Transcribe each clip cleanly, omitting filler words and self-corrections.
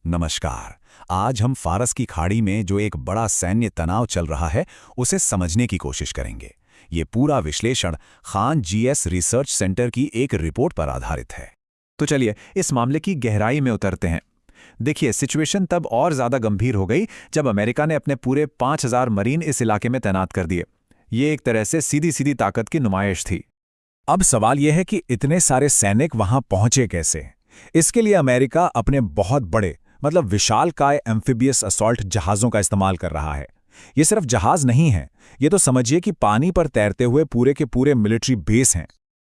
नमस्कार। आज हम फारस की खाड़ी में जो एक बड़ा सैन्य तनाव चल रहा है उसे समझने की कोशिश करेंगे। ये पूरा विश्लेषण खान जीएस रिसर्च सेंटर की एक रिपोर्ट पर आधारित है। तो चलिए इस मामले की गहराई में उतरते हैं। देखिए, सिचुएशन तब और ज्यादा गंभीर हो गई जब अमेरिका ने अपने पूरे 5,000 मरीन इस इलाके में तैनात कर दिए। ये एक तरह से सीधी सीधी ताकत की नुमाइश थी। अब सवाल यह है कि इतने सारे सैनिक वहां पहुंचे कैसे। इसके लिए अमेरिका अपने बहुत बड़े विशालकाय एम्फिबियस असॉल्ट जहाज़ों का इस्तेमाल कर रहा है। ये सिर्फ जहाज नहीं है, ये तो समझिए कि पानी पर तैरते हुए पूरे के पूरे मिलिट्री बेस हैं।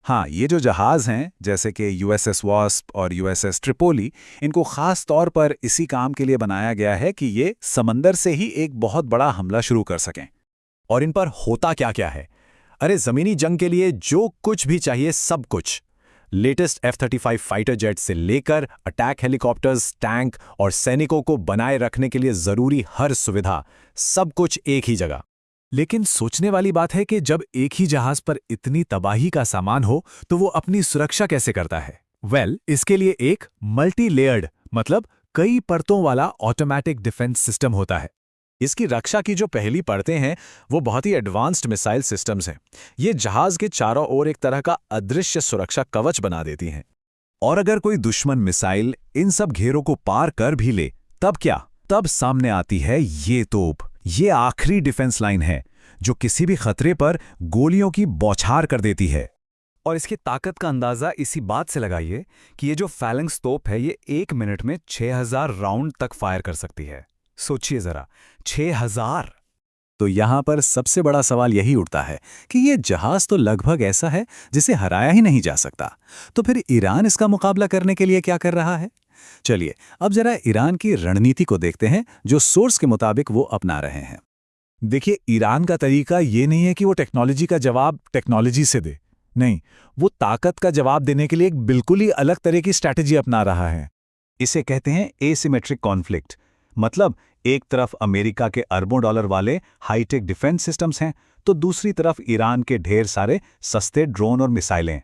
हाँ, ये जो जहाज हैं जैसे कि यूएसएस वास्प और यूएसएस ट्रिपोली, इनको खास तौर पर इसी काम के लिए बनाया गया है कि ये समंदर से ही एक बहुत बड़ा हमला शुरू कर सकें। और इन पर होता क्या क्या है? अरे जमीनी जंग के लिए जो कुछ भी चाहिए सब कुछ, लेटेस्ट F-35 फाइटर जेट से लेकर अटैक हेलीकॉप्टर्स, टैंक और सैनिकों को बनाए रखने के लिए जरूरी हर सुविधा, सब कुछ एक ही जगह। लेकिन सोचने वाली बात है कि जब एक ही जहाज पर इतनी तबाही का सामान हो तो वो अपनी सुरक्षा कैसे करता है? इसके लिए एक मल्टी लेयर्ड कई परतों वाला ऑटोमैटिक डिफेंस सिस्टम होता है। इसकी रक्षा की जो पहली परतें हैं वो बहुत ही एडवांस्ड मिसाइल सिस्टम्स हैं। ये जहाज के चारों ओर एक तरह का अदृश्य सुरक्षा कवच बना देती हैं। और अगर कोई दुश्मन मिसाइल इन सब घेरों को पार कर भी ले, तब क्या? तब सामने आती है ये तोप। ये आखिरी डिफेंस लाइन है जो किसी भी खतरे पर गोलियों की बौछार कर देती है। और इसकी ताकत का अंदाजा इसी बात से लगाइए कि ये जो फैलेंक्स तोप है ये 1 मिनट में 6,000 राउंड तक फायर कर सकती है। सोचिए जरा, 6,000। तो यहां पर सबसे बड़ा सवाल यही उठता है कि ये जहाज तो लगभग ऐसा है जिसे हराया ही नहीं जा सकता। तो फिर ईरान इसका मुकाबला करने के लिए क्या कर रहा है? चलिए अब जरा ईरान की रणनीति को देखते हैं जो सोर्स के मुताबिक वो अपना रहे हैं। देखिए, ईरान का तरीका ये नहीं है कि वो टेक्नोलॉजी का जवाब टेक्नोलॉजी से दे। नहीं, वो ताकत का जवाब देने के लिए एक बिल्कुल ही अलग तरह की स्ट्रैटेजी अपना रहा है। इसे कहते हैं एसिमेट्रिक कॉन्फ्लिक्ट। एक तरफ अमेरिका के अरबों डॉलर वाले हाईटेक डिफेंस सिस्टम्स हैं, तो दूसरी तरफ ईरान के ढेर सारे सस्ते ड्रोन और मिसाइलें।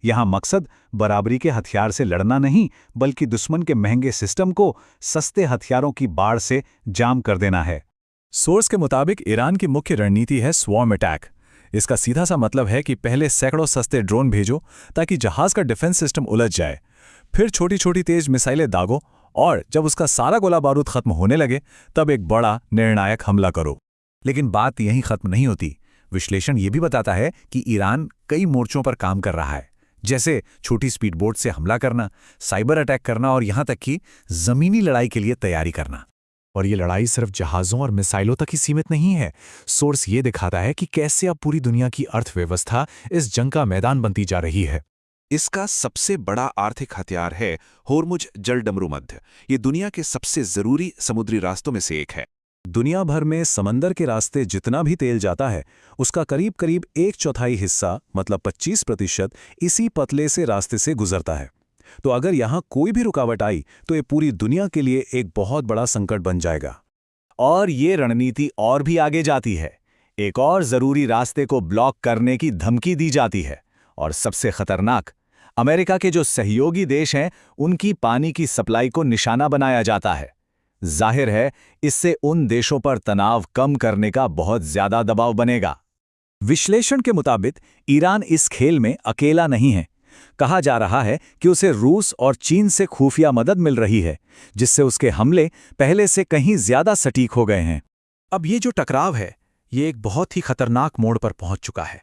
यहां मकसद बराबरी के हथियार से लड़ना नहीं, बल्कि दुश्मन के महंगे सिस्टम को सस्ते हथियारों की बाढ़ से जाम कर देना है। सोर्स के मुताबिक ईरान की मुख्य रणनीति है स्वॉर्म अटैक। इसका सीधा सा मतलब है कि पहले सैकड़ों सस्ते ड्रोन भेजो ताकि जहाज का डिफेंस सिस्टम उलझ जाए, फिर छोटी छोटी तेज मिसाइलें दागो, और जब उसका सारा गोला बारूद खत्म होने लगे तब एक बड़ा निर्णायक हमला करो। लेकिन बात यहीं खत्म नहीं होती। विश्लेषण ये भी बताता है कि ईरान कई मोर्चों पर काम कर रहा है, जैसे छोटी स्पीड बोट से हमला करना, साइबर अटैक करना और यहां तक कि जमीनी लड़ाई के लिए तैयारी करना। और ये लड़ाई सिर्फ जहाज़ों और मिसाइलों तक ही सीमित नहीं है। सोर्स ये दिखाता है कि कैसे अब पूरी दुनिया की अर्थव्यवस्था इस जंग का मैदान बनती जा रही है। इसका सबसे बड़ा आर्थिक हथियार है होर्मुज जलडमरू मध्य। ये दुनिया के सबसे जरूरी समुद्री रास्तों में से एक है। दुनिया भर में समंदर के रास्ते जितना भी तेल जाता है उसका करीब करीब 1/4 हिस्सा 25% इसी पतले से रास्ते से गुजरता है। तो अगर यहाँ कोई भी रुकावट आई तो ये पूरी दुनिया के लिए एक बहुत बड़ा संकट बन जाएगा। और ये रणनीति और भी आगे जाती है। एक और जरूरी रास्ते को ब्लॉक करने की धमकी दी जाती है। और सबसे खतरनाक, अमेरिका के जो सहयोगी देश हैं उनकी पानी की सप्लाई को निशाना बनाया जाता है। जाहिर है इससे उन देशों पर तनाव कम करने का बहुत ज्यादा दबाव बनेगा। विश्लेषण के मुताबिक ईरान इस खेल में अकेला नहीं है। कहा जा रहा है कि उसे रूस और चीन से खुफिया मदद मिल रही है, जिससे उसके हमले पहले से कहीं ज्यादा सटीक हो गए हैं। अब ये जो टकराव है ये एक बहुत ही खतरनाक मोड़ पर पहुंच चुका है।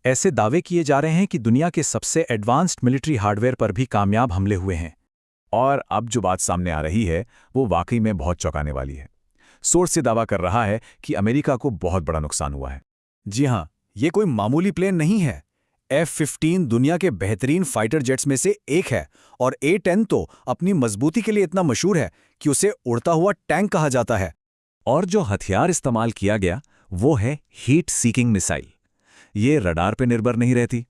ऐसे दावे किए जा रहे हैं कि दुनिया के सबसे एडवांस्ड मिलिट्री हार्डवेयर पर भी कामयाब हमले हुए हैं। और अब जो बात सामने आ रही है वो वाकई में बहुत चौंकाने वाली है। सोर्स से दावा कर रहा है कि अमेरिका को बहुत बड़ा नुकसान हुआ है। जी हां, ये कोई मामूली प्लेन नहीं है। F-15 दुनिया के बेहतरीन फाइटर जेट्स में से एक है और A-10 तो अपनी मजबूती के लिए इतना मशहूर है कि उसे उड़ता हुआ टैंक कहा जाता है। और जो हथियार इस्तेमाल किया गया वो है हीट सीकिंग मिसाइल। ये रडार पे निर्भर नहीं रहती।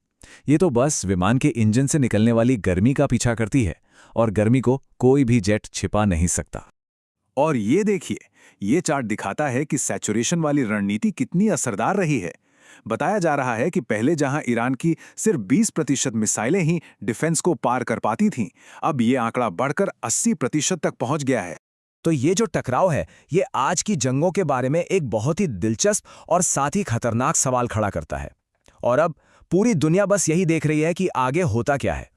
ये तो बस विमान के इंजन से निकलने वाली गर्मी का पीछा करती है और गर्मी को कोई भी जेट छिपा नहीं सकता। और ये देखिए, ये चार्ट दिखाता है कि सैचुरेशन वाली रणनीति कितनी असरदार रही है। बताया जा रहा है कि पहले जहां ईरान की सिर्फ 20% मिसाइलें ही डिफेंस को पार कर पाती थीं, अब ये आंकड़ा बढ़कर 80% तक पहुंच गया है। तो ये जो टकराव है, ये आज की जंगों के बारे में एक बहुत ही दिलचस्प और साथ ही खतरनाक सवाल खड़ा करता है। और अब पूरी दुनिया बस यही देख रही है कि आगे होता क्या है।